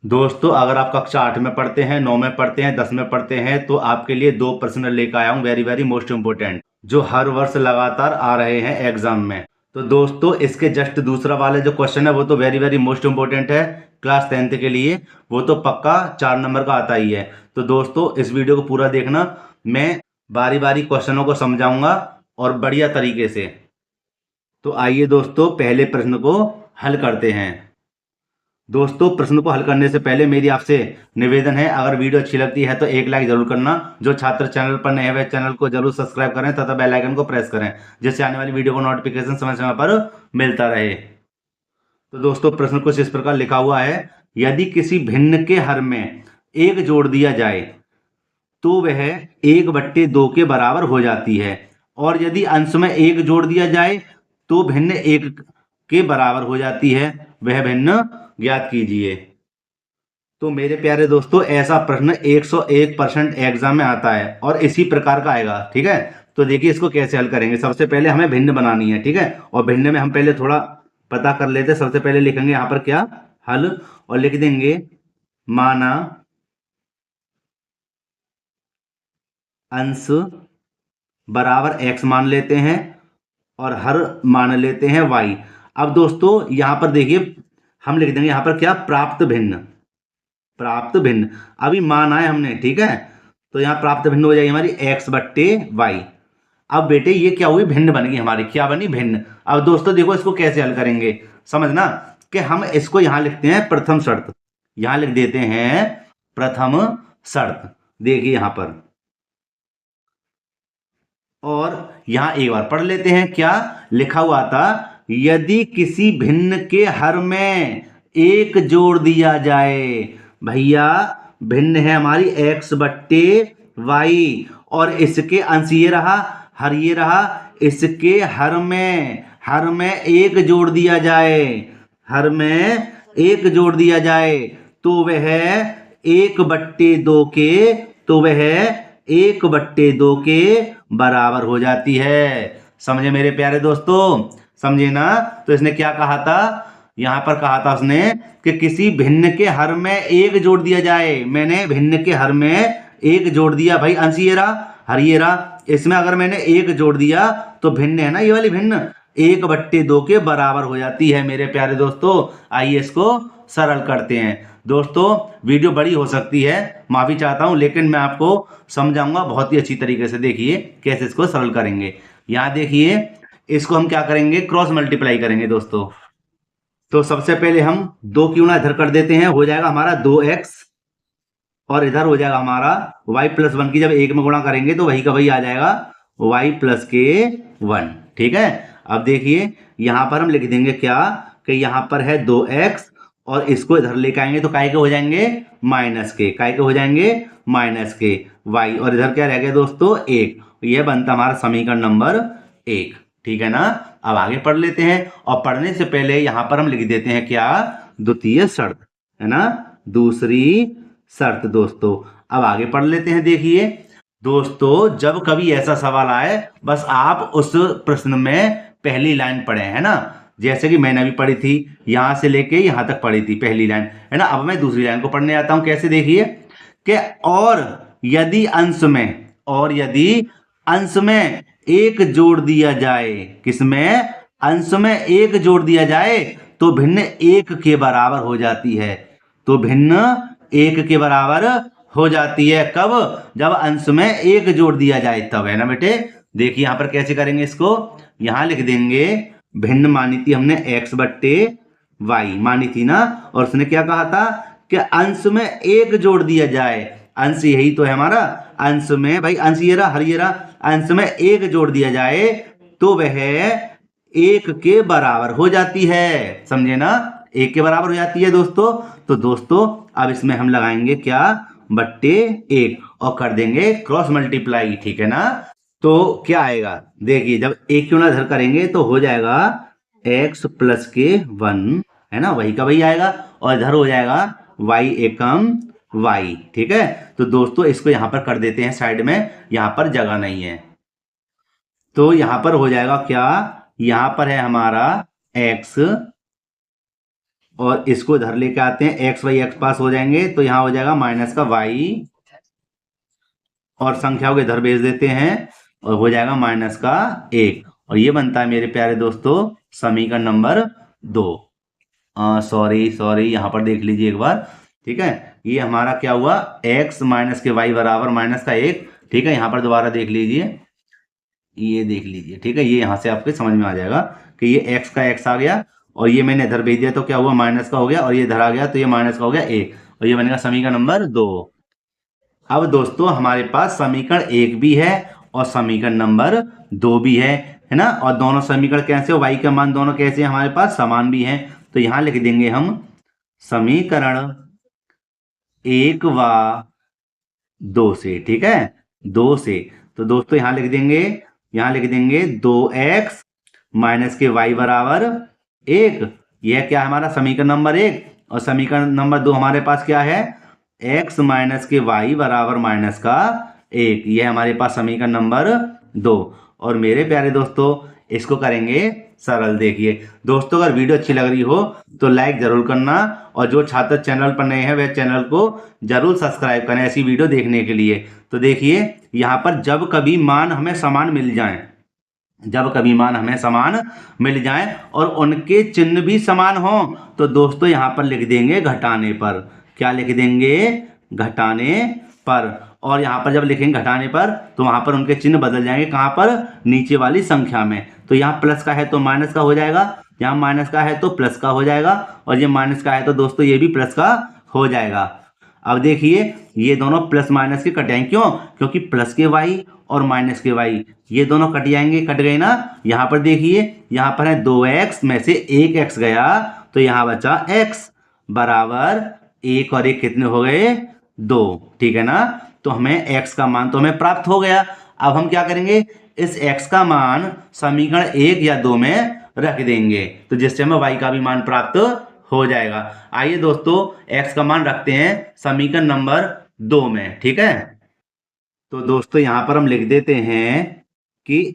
दोस्तों अगर आप कक्षा 8 में पढ़ते हैं, 9 में पढ़ते हैं, 10 में पढ़ते हैं तो आपके लिए 2 प्रश्न लेकर आया हूँ, वेरी वेरी मोस्ट इम्पोर्टेंट, जो हर वर्ष लगातार आ रहे हैं एग्जाम में। तो दोस्तों इसके जस्ट दूसरा वाले जो क्वेश्चन है वो तो वेरी वेरी मोस्ट इम्पोर्टेंट है क्लास 10th के लिए, वो तो पक्का 4 नंबर का आता ही है। तो दोस्तों इस वीडियो को पूरा देखना, मैं बारी बारी क्वेश्चनों को समझाऊंगा और बढ़िया तरीके से। तो आइए दोस्तों पहले प्रश्न को हल करते हैं। दोस्तों प्रश्न को हल करने से पहले मेरी आपसे निवेदन है, अगर वीडियो अच्छी लगती है तो एक लाइक जरूर करना। जो छात्र चैनल पर नए हैं चैनल को जरूर सब्सक्राइब करें तथा बेल आइकन को प्रेस करें, जिससे आने वाली वीडियो को नोटिफिकेशन समय समय पर मिलता रहे। तो दोस्तों प्रश्न कुछ इस प्रकार लिखा हुआ है, यदि किसी भिन्न के हर में एक जोड़ दिया जाए तो वह 1/2 के बराबर हो जाती है, और यदि अंश में एक जोड़ दिया जाए तो भिन्न 1 के बराबर हो जाती है, वह भिन्न ज्ञात कीजिए। तो मेरे प्यारे दोस्तों ऐसा प्रश्न 101% एग्जाम में आता है और इसी प्रकार का आएगा, ठीक है। तो देखिए इसको कैसे हल करेंगे। सबसे पहले हमें भिन्न बनानी है, ठीक है, और भिन्न में हम पहले थोड़ा पता कर लेते हैं। सबसे पहले लिखेंगे यहाँ पर क्या, हल, और लिख देंगे माना अंश बराबर x मान लेते हैं और हर मान लेते हैं y। अब दोस्तों यहां पर देखिए हम लिख देंगे यहां पर क्या, प्राप्त भिन्न, प्राप्त भिन्न अभी मान आए हमने, ठीक है। तो यहाँ प्राप्त भिन्न हो जाएगी हमारी x/y। अब बेटे ये क्या हुई, भिन्न बन गई हमारी, क्या बनी, भिन्न। अब दोस्तों देखो इसको कैसे हल करेंगे, समझना कि हम इसको यहां लिखते हैं प्रथम शर्त, यहां लिख देते हैं प्रथम शर्त। देखिए यहां पर, और यहां एक बार पढ़ लेते हैं क्या लिखा हुआ था, यदि किसी भिन्न के हर में एक जोड़ दिया जाए। भैया भिन्न है हमारी x/y, और इसके अंश ये रहा, हर ये रहा, इसके हर में एक जोड़ दिया जाए, हर में एक जोड़ दिया जाए तो वह 1/2 के, तो वह 1/2 के बराबर हो जाती है। समझे मेरे प्यारे दोस्तों, समझे ना। तो इसने क्या कहा था, यहां पर कहा था उसने कि किसी भिन्न के हर में एक जोड़ दिया जाए। मैंने भिन्न के हर में एक जोड़ दिया, भाई अंश ये रहा, हर ये रहा, इसमें अगर मैंने एक जोड़ दिया तो भिन्न है ना ये वाली भिन्न, 1/2 के बराबर हो जाती है मेरे प्यारे दोस्तों। आइए इसको सरल करते हैं। दोस्तों वीडियो बड़ी हो सकती है, माफी चाहता हूं, लेकिन मैं आपको समझाऊंगा बहुत ही अच्छी तरीके से। देखिए कैसे इसको सरल करेंगे। यहां देखिए इसको हम क्या करेंगे, क्रॉस मल्टीप्लाई करेंगे दोस्तों। तो सबसे पहले हम 2 क्यों ना इधर कर देते हैं, हो जाएगा हमारा 2x, और इधर हो जाएगा हमारा y+1 की जब 1 में गुणा करेंगे तो वही का वही आ जाएगा y+k1, ठीक है। अब देखिए यहां पर हम लिख देंगे क्या, कि यहां पर है 2x, और इसको इधर लेके आएंगे तो काय के हो जाएंगे -k, काय के हो जाएंगे -k, y, और इधर क्या रह गया दोस्तों 1। यह बनता हमारा समीकरण नंबर 1, ठीक है ना। अब आगे पढ़ लेते हैं, और पढ़ने से पहले यहां पर हम लिख देते हैं क्या, द्वितीय शर्त, है ना, दूसरी शर्त दोस्तों। अब आगे पढ़ लेते हैं। देखिए दोस्तों जब कभी ऐसा सवाल आए, बस आप उस प्रश्न में पहली लाइन पढ़े, है ना, जैसे कि मैंने अभी पढ़ी थी, यहां से लेके यहां तक पढ़ी थी पहली लाइन, है ना। अब मैं दूसरी लाइन को पढ़ने आता हूं, कैसे, देखिए कि और यदि अंश में, और यदि अंश में एक जोड़ दिया जाए, किसमें, अंश में एक जोड़ दिया जाए तो भिन्न 1 के बराबर हो जाती है, तो भिन्न 1 के बराबर हो जाती है। कब, जब अंश में एक जोड़ दिया जाए तब, है ना बेटे। देखिए यहां पर कैसे करेंगे इसको, यहां लिख देंगे भिन्न मानी थी हमने x/y मानी थी ना, और उसने क्या कहा था कि अंश में एक जोड़ दिया जाए, अंश यही तो है हमारा, अंश में भाई अंश ये रहा, हर ये रहा, अंश में एक जोड़ दिया जाए तो वह 1 के बराबर हो जाती है, समझे ना, 1 के बराबर हो जाती है दोस्तों। तो दोस्तों अब इसमें हम लगाएंगे क्या, /1, और कर देंगे क्रॉस मल्टीप्लाई, ठीक है ना। तो क्या आएगा, देखिए जब 1 क्यों ना इधर करेंगे तो हो जाएगा x+k1, है ना, वही का वही आएगा, और इधर हो जाएगा y, ठीक है। तो दोस्तों इसको यहां पर कर देते हैं साइड में, यहां पर जगह नहीं है, तो यहां पर हो जाएगा क्या, यहां पर है हमारा x, और इसको इधर लेके आते हैं, एक्स बाई एक्स पास हो जाएंगे तो यहाँ हो जाएगा माइनस का वाई, और संख्याओं को इधर भेज देते हैं और हो जाएगा माइनस का 1। और ये बनता है मेरे प्यारे दोस्तों समीकरण नंबर 2। सॉरी यहाँ पर देख लीजिए एक बार, ठीक है। ये हमारा क्या हुआ, x माइनस के वाई बराबर माइनस का 1, ठीक है। यहाँ पर दोबारा देख लीजिए, ये देख लीजिए, ठीक है। ये यहाँ से आपके समझ में आ जाएगा कि ये x का x आ गया और ये मैंने इधर भेज दिया तो क्या हुआ, माइनस का हो गया, और ये इधर आ गया तो ये माइनस का हो गया 1, और ये बनेगा समीकरण नंबर 2। अब दोस्तों हमारे पास समीकरण 1 भी है और समीकरण नंबर 2 भी है ना। और दोनों समीकरण कैसे हो, y का मान दोनों कैसे हैं, हमारे पास समान भी हैं। तो यहां लिख देंगे हम समीकरण 1 व 2 से, ठीक है, 2 से। तो दोस्तों यहां लिख देंगे 2x माइनस के y बराबर 1। यह क्या है, हमारा समीकरण नंबर 1। और समीकरण नंबर 2 हमारे पास क्या है, x माइनस के y बराबर माइनस का 1। यह हमारे पास समीकरण नंबर 2। और मेरे प्यारे दोस्तों इसको करेंगे सरल। देखिए दोस्तों, अगर वीडियो अच्छी लग रही हो तो लाइक जरूर करना, और जो छात्र चैनल पर नए हैं वह चैनल को जरूर सब्सक्राइब करें ऐसी वीडियो देखने के लिए। तो देखिए यहाँ पर जब कभी मान हमें समान मिल जाएं और उनके चिन्ह भी समान हो तो दोस्तों यहाँ पर लिख देंगे घटाने पर। क्या लिख देंगे, घटाने पर। और यहाँ पर जब लिखेंगे घटाने पर तो वहां पर उनके चिन्ह बदल जाएंगे, कहां पर, नीचे वाली संख्या में। तो यहाँ प्लस का है तो माइनस का हो जाएगा, यहाँ माइनस का है तो प्लस का हो जाएगा, और ये माइनस का है तो दोस्तों ये भी प्लस का हो जाएगा। अब देखिए ये दोनों प्लस माइनस के कट जाएंगे, क्यों, क्योंकि प्लस के वाई और माइनस के वाई ये दोनों कट जाएंगे, कट गए ना। यहाँ पर देखिए, यहाँ पर है 2x में से 1x गया तो यहाँ बचा x बराबर 1 और 1 कितने हो गए, 2, ठीक है ना। तो हमें x का मान तो हमें प्राप्त हो गया। अब हम क्या करेंगे, इस x का मान समीकरण 1 या 2 में रख देंगे तो जिससे हमें y का भी मान प्राप्त हो जाएगा। आइए दोस्तों x का मान रखते हैं समीकरण नंबर 2 में, ठीक है। तो दोस्तों यहां पर हम लिख देते हैं कि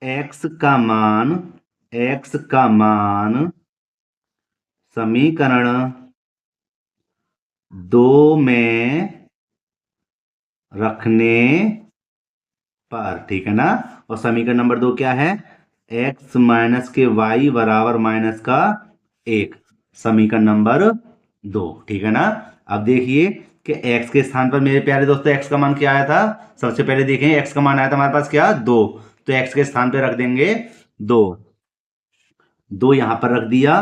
x का मान समीकरण 2 में रखने पर, ठीक है ना। और समीकरण नंबर 2 क्या है, x माइनस के y बराबर माइनस का 1, समीकरण नंबर 2, ठीक है ना। अब देखिए कि x के स्थान पर मेरे प्यारे दोस्तों x का मान क्या आया था, सबसे पहले देखें x का मान आया था हमारे पास क्या, 2। तो x के स्थान पर रख देंगे 2 यहां पर रख दिया,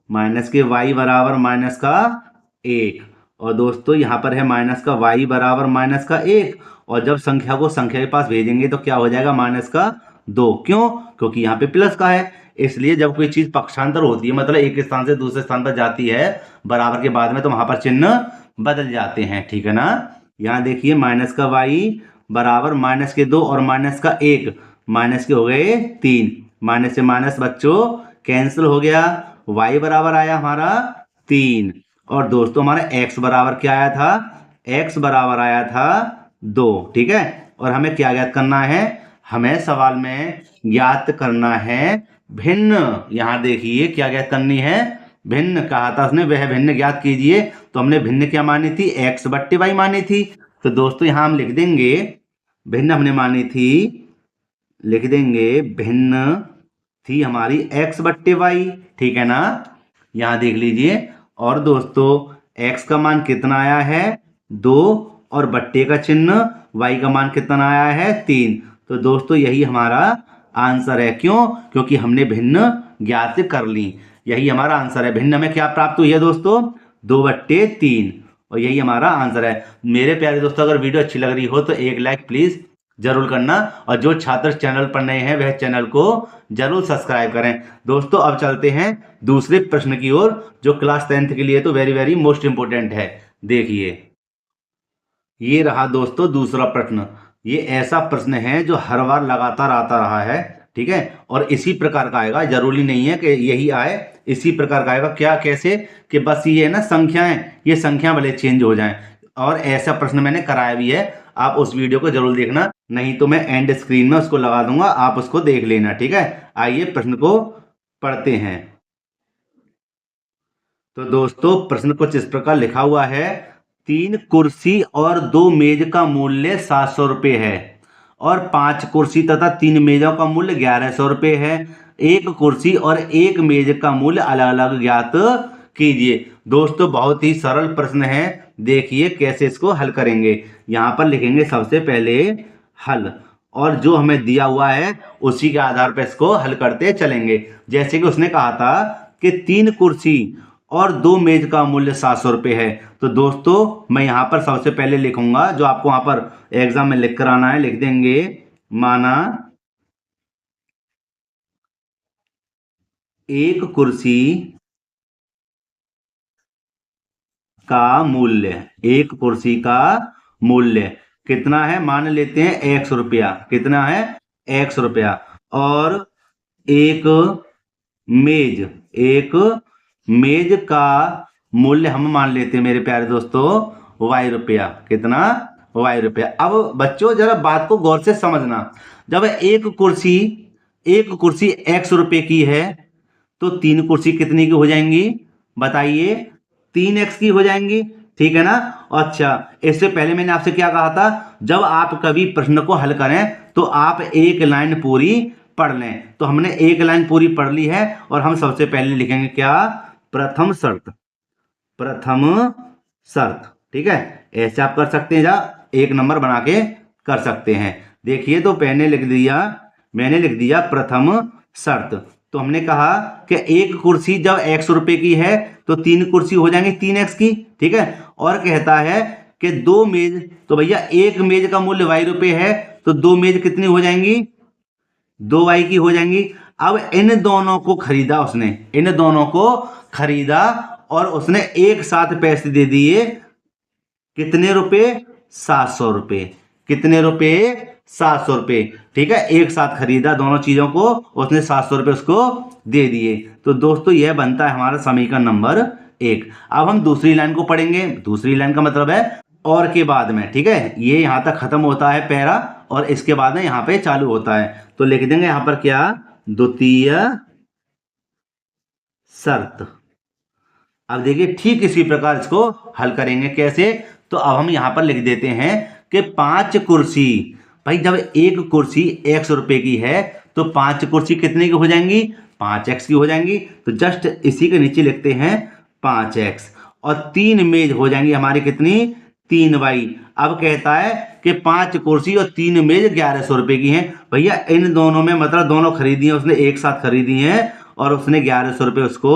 माइनस के y बराबर माइनस का 1। और दोस्तों यहां पर है माइनस का y बराबर माइनस का 1, और जब संख्या को संख्या के पास भेजेंगे तो क्या हो जाएगा, माइनस का 2। क्यों, क्योंकि यहाँ पे प्लस का है। इसलिए जब कोई चीज पक्षांतर होती है, मतलब एक स्थान से दूसरे स्थान पर जाती है बराबर के बाद में, तो वहां पर चिन्ह बदल जाते हैं, ठीक है ना। यहाँ देखिए माइनस का y बराबर माइनस के 2 और माइनस का 1, माइनस के हो गए 3, माइनस से माइनस बच्चों कैंसिल हो गया, y बराबर आया हमारा 3। और दोस्तों हमारा x बराबर क्या आया था, x बराबर आया था 2, ठीक है। और हमें क्या ज्ञात करना है, हमें सवाल में ज्ञात करना है भिन्न। यहां देखिए क्या ज्ञात करनी है, भिन्न कहा था उसने, वह भिन्न ज्ञात कीजिए। तो हमने भिन्न क्या मानी थी, x बट्टे y मानी थी। तो दोस्तों यहां हम लिख देंगे भिन्न हमने मानी थी, लिख देंगे भिन्न थी हमारी x बट्टे y, ठीक है ना। यहां देख लीजिए, और दोस्तों x का मान कितना आया है, 2, और बट्टे का चिन्ह, y का मान कितना आया है, 3। तो दोस्तों यही हमारा आंसर है। क्यों, क्योंकि हमने भिन्न ज्ञात कर ली। यही हमारा आंसर है। भिन्न हमें क्या प्राप्त हुई है दोस्तों, 2/3, और यही हमारा आंसर है। मेरे प्यारे दोस्तों अगर वीडियो अच्छी लग रही हो तो एक लाइक प्लीज जरूर करना, और जो छात्र चैनल पर नए हैं वह चैनल को जरूर सब्सक्राइब करें। दोस्तों अब चलते हैं दूसरे प्रश्न की ओर, जो क्लास 10th के लिए तो वेरी वेरी मोस्ट इंपोर्टेंट है। देखिए ये रहा दोस्तों दूसरा प्रश्न। ये ऐसा प्रश्न है जो हर बार लगातार आता रहा है, ठीक है, और इसी प्रकार का आएगा, जरूरी नहीं है कि यही आए, इसी प्रकार का आएगा। क्या, कैसे, कि बस ये है ना संख्याएं, ये संख्या भले चेंज हो जाएं। और ऐसा प्रश्न मैंने कराया भी है, आप उस वीडियो को जरूर देखना, नहीं तो मैं एंड स्क्रीन में उसको लगा दूंगा, आप उसको देख लेना, ठीक है। आइए प्रश्न को पढ़ते हैं। तो दोस्तों प्रश्न कुछ इस प्रकार लिखा हुआ है, 3 कुर्सी और 2 मेज का मूल्य 700 रुपये है और 5 कुर्सी तथा 3 मेजों का मूल्य 1100 रुपये है। एक कुर्सी और एक मेज का मूल्य अलग अलग ज्ञात कीजिए। दोस्तों बहुत ही सरल प्रश्न है, देखिए कैसे इसको हल करेंगे। यहाँ पर लिखेंगे सबसे पहले हल, और जो हमें दिया हुआ है उसी के आधार पर इसको हल करते चलेंगे। जैसे कि उसने कहा था कि 3 कुर्सी और 2 मेज का मूल्य 700 रुपये है। तो दोस्तों मैं यहाँ पर सबसे पहले लिखूंगा, जो आपको वहां पर एग्जाम में लिख कर आना है, लिख देंगे माना एक कुर्सी का मूल्य, एक कुर्सी का मूल्य कितना है, मान लेते हैं 100 रुपया। कितना है, 100 रुपया। और एक मेज, एक मेज का मूल्य हम मान लेते हैं मेरे प्यारे दोस्तों y रुपया। कितना, y रुपया। अब बच्चों जरा बात को गौर से समझना, जब एक कुर्सी 100 रुपये की है तो 3 कुर्सी कितनी की हो जाएंगी, बताइए, 3x की हो जाएंगी, ठीक है ना। अच्छा, इससे पहले मैंने आपसे क्या कहा था, जब आप कभी प्रश्न को हल करें तो आप एक लाइन पूरी पढ़ लें। तो हमने एक लाइन पूरी पढ़ ली है और हम सबसे पहले लिखेंगे क्या, प्रथम शर्त, प्रथम शर्त, ठीक है। ऐसे आप कर सकते हैं, जा एक नंबर बना के कर सकते हैं। देखिए तो मैंने लिख दिया प्रथम शर्त। तो हमने कहा कि एक कुर्सी जब 100 रुपये की है तो 3 कुर्सी हो जाएंगी 3x की, ठीक है। और कहता है कि 2 मेज, तो भैया एक मेज का मूल्य y रुपये है तो 2 मेज कितनी हो जाएंगी, 2y की हो जाएंगी। अब इन दोनों को खरीदा उसने, इन दोनों को खरीदा और उसने एक साथ पैसे दे दिए, कितने रुपए, 700 रुपये। कितने रुपए, 700 रुपये, ठीक है। एक साथ खरीदा दोनों चीजों को, उसने 700 रुपये उसको दे दिए। तो दोस्तों यह बनता है हमारा समीकरण नंबर 1। अब हम दूसरी लाइन को पढ़ेंगे। दूसरी लाइन का मतलब है और के बाद में, ठीक है। ये यहां तक खत्म होता है पैरा और इसके बाद में यहां पे चालू होता है। तो लिख देंगे यहां पर क्या, द्वितीय शर्त। अब देखिए ठीक इसी प्रकार इसको हल करेंगे, कैसे, तो अब हम यहां पर लिख देते हैं कि 5 कुर्सी, भाई जब एक कुर्सी 100 रुपये की है तो 5 कुर्सी कितने की हो जाएंगी, 5x की हो जाएंगी। तो जस्ट इसी के नीचे लिखते हैं 5x। और 3 मेज हो जाएंगी हमारी कितनी, 3y। अब कहता है कि 5 कुर्सी और 3 मेज 1100 रुपये की हैं। भैया इन दोनों में मतलब दोनों खरीदी हैं उसने, एक साथ खरीदी हैं और उसने 1100 रुपये उसको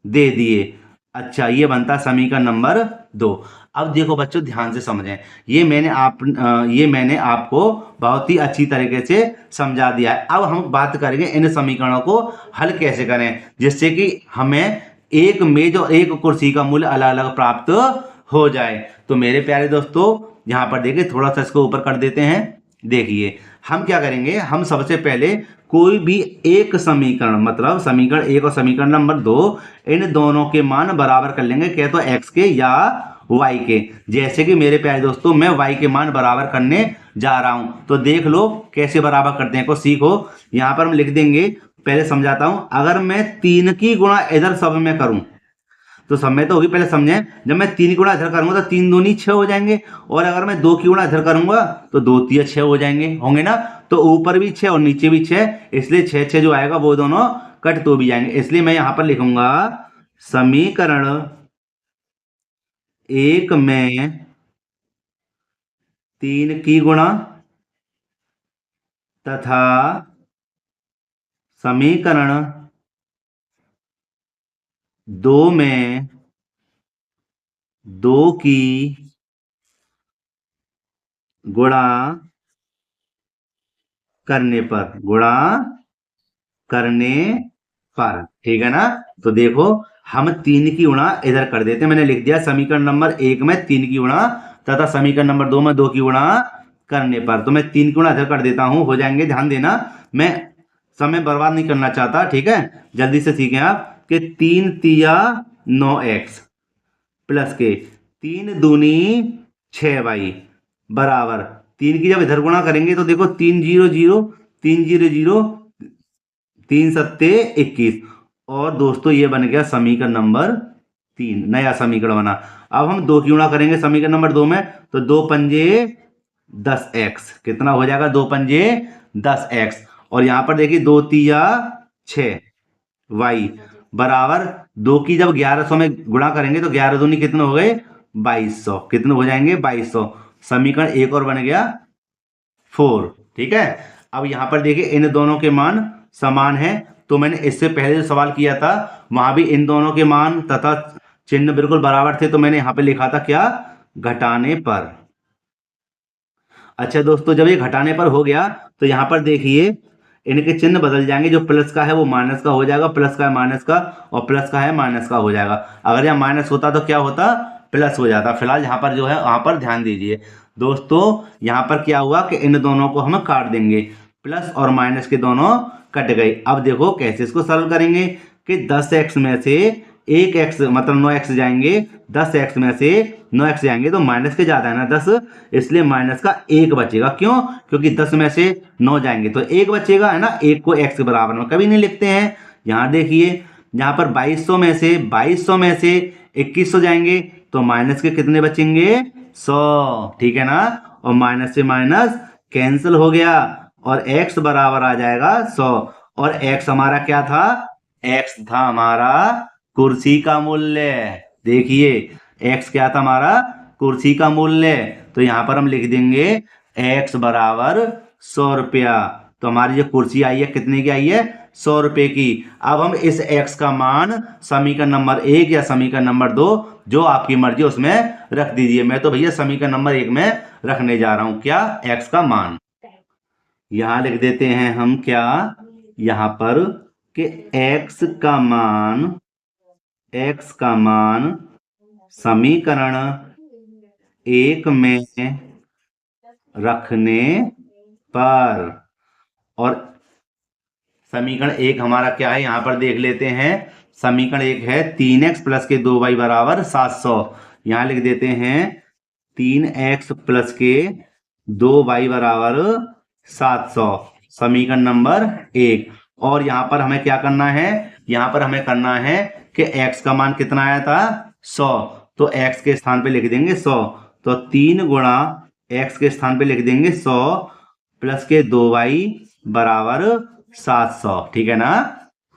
दे दिए। अच्छा, ये बनता है समीकरण नंबर 2। अब देखो बच्चों ध्यान से समझें, ये मैंने आपको बहुत ही अच्छी तरीके से समझा दिया है। अब हम बात करेंगे इन समीकरणों को हल कैसे करें, जिससे कि हमें एक मेज और एक कुर्सी का मूल्य अलग अलग प्राप्त हो जाए। तो मेरे प्यारे दोस्तों यहाँ पर देखिए, थोड़ा सा इसको ऊपर कर देते हैं। देखिए हम क्या करेंगे, हम सबसे पहले कोई भी एक समीकरण, मतलब समीकरण 1 और समीकरण नंबर 2, इन दोनों के मान बराबर कर लेंगे, क्या तो x के या y के। जैसे कि मेरे प्यारे दोस्तों मैं y के मान बराबर करने जा रहा हूं, तो देख लो कैसे बराबर करते हैं को सीखो। यहां पर हम लिख देंगे, पहले समझाता हूं, अगर मैं 3 की गुणा इधर सब में करूं तो सब में तो होगी, पहले समझें। जब मैं 3 की गुणा इधर करूंगा तो 3 दूनी 6 हो जाएंगे, और अगर मैं 2 की गुणा इधर करूंगा तो 2 तिया 6 हो जाएंगे, होंगे ना। तो ऊपर भी 6 और नीचे भी 6, इसलिए 6 6 जो आएगा वो दोनों कट तो भी जाएंगे। इसलिए मैं यहां पर लिखूंगा समीकरण 1 में 3 की गुणा तथा समीकरण 2 में 2 की गुणा करने पर, ठीक है ना। तो देखो हम 3 की गुणा इधर कर देते हैं, मैंने लिख दिया समीकरण नंबर 1 में 3 की गुणा तथा समीकरण नंबर 2 में 2 की गुणा करने पर। तो मैं 3 की गुणा इधर कर देता हूं, हो जाएंगे। ध्यान देना, मैं समय बर्बाद नहीं करना चाहता, ठीक है। जल्दी से सीखें आप कि 3 तिया 9x प्लस के 3 दूनी 6y बराबर 3 की जब इधर गुणा करेंगे तो देखो 3 0 0 3 0 0 3 सत्ते 21। और दोस्तों ये बन गया समीकरण नंबर 3, नया समीकरण बना। अब हम 2 की गुणा करेंगे समीकरण नंबर 2 में, तो 2 पंजे 10x, कितना हो जाएगा 2 पंजे 10x। और यहां पर देखिए 2 तिया 6y बराबर 2 की जब 1100 में गुणा करेंगे तो 11 दूनी कितने हो गए 2200, कितने हो जाएंगे 2200। समीकरण एक और बन गया 4। ठीक है, अब यहां पर देखिए इन दोनों के मान समान है, तो मैंने इससे पहले जो सवाल किया था वहां भी इन दोनों के मान तथा चिन्ह बिल्कुल बराबर थे, तो मैंने यहां पे लिखा था क्या, घटाने पर। अच्छा दोस्तों, जब ये घटाने पर हो गया तो यहां पर देखिए इनके चिन्ह बदल जाएंगे, जो प्लस का है वो माइनस का हो जाएगा, प्लस का है माइनस का, और प्लस का है माइनस का हो जाएगा। अगर यहाँ माइनस होता तो क्या होता, प्लस हो जाता। फिलहाल यहाँ पर जो है वहां पर ध्यान दीजिए दोस्तों, यहाँ पर क्या हुआ कि इन दोनों को हम काट देंगे, प्लस और माइनस के दोनों कट गए। अब देखो कैसे इसको सरल करेंगे कि 10x में से 1x मतलब 9x जाएंगे, 10x में से 9x जाएंगे तो माइनस के ज्यादा है ना 10, इसलिए माइनस का 1 बचेगा। क्यों, क्योंकि 10 में से 9 जाएंगे तो 1 बचेगा, है ना। 1 को x के बराबर में कभी नहीं लिखते हैं। यहाँ देखिए यहाँ पर 2200 में से 2100 जाएंगे तो माइनस के कितने बचेंगे 100, ठीक है ना। और माइनस से माइनस कैंसिल हो गया और x बराबर आ जाएगा 100। और x हमारा क्या था, x था हमारा कुर्सी का मूल्य। देखिए x क्या था हमारा, कुर्सी का मूल्य। तो यहां पर हम लिख देंगे x बराबर 100 रुपया। तो हमारी जो कुर्सी आई है कितने की आई है, 100 रुपए की। अब हम इस x का मान समीकरण नंबर 1 या समीकरण नंबर 2, जो आपकी मर्जी उसमें रख दीजिए। मैं तो भैया समीकरण नंबर 1 में रखने जा रहा हूं, क्या, x का मान। यहां लिख देते हैं हम क्या, यहां पर कि x का मान समीकरण 1 में रखने पर, और समीकरण 1 हमारा क्या है यहां पर देख लेते हैं। समीकरण 1 है 3x प्लस के 2y बराबर 700। यहां लिख देते हैं 3x प्लस के 2y बराबर 700, समीकरण नंबर 1। और यहां पर हमें क्या करना है, यहां पर हमें करना है कि x का मान कितना आया था 100, तो x के स्थान पे लिख देंगे 100। तो 3 गुणा x के स्थान पे लिख देंगे 100 प्लस के 2y बराबर 700, ठीक है ना।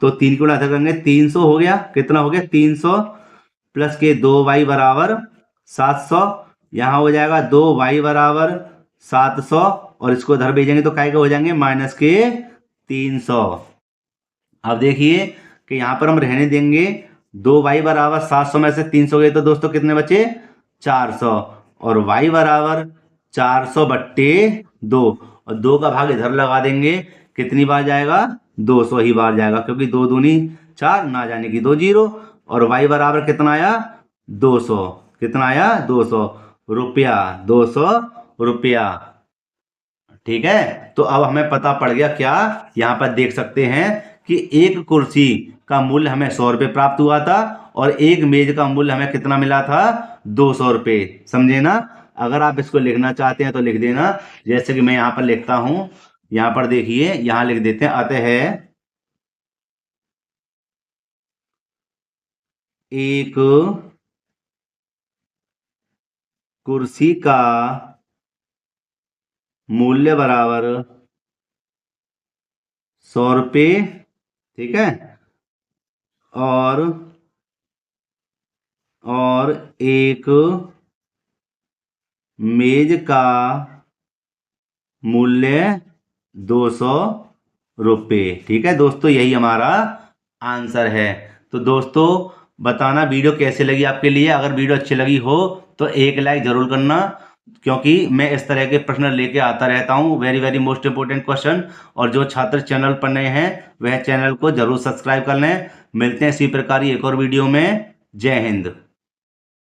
तो 3 गुणा करेंगे 300 हो गया, कितना हो गया 300 प्लस के 2y बराबर 700। यहां हो जाएगा 2y बराबर 700 और इसको इधर भेजेंगे तो काय के हो जाएंगे माइनस के 300। अब देखिए कि यहां पर हम रहने देंगे 2y बराबर 700 में से 300 गए तो दोस्तों कितने बचे 400, और y बराबर 400 बट्टे 2, और 2 का भाग इधर लगा देंगे, कितनी बार जाएगा 200 ही बार जाएगा, क्योंकि 2 दूनी 4, ना जाने की 2 जीरो। और y बराबर कितना आया 200, कितना आया 200 रुपया, 200 रुपया, ठीक है। तो अब हमें पता पड़ गया क्या, यहां पर देख सकते हैं कि एक कुर्सी का मूल्य हमें 100 रुपये प्राप्त हुआ था और एक मेज का मूल्य हमें कितना मिला था 200 रुपये, समझे ना। अगर आप इसको लिखना चाहते हैं तो लिख देना, जैसे कि मैं यहां पर लिखता हूं। यहां पर देखिए यहां लिख देते हैं, अतः एक कुर्सी का मूल्य बराबर 100 रुपये, ठीक है। और एक मेज का मूल्य 200 रुपये, ठीक है दोस्तों, यही हमारा आंसर है। तो दोस्तों बताना वीडियो कैसे लगी आपके लिए। अगर वीडियो अच्छी लगी हो तो एक लाइक जरूर करना, क्योंकि मैं इस तरह के प्रश्न लेके आता रहता हूँ, very very most important question. और जो छात्र चैनल पर नए हैं वह चैनल को जरूर सब्सक्राइब कर लें। मिलते हैं इसी प्रकार एक और वीडियो में। जय हिंद।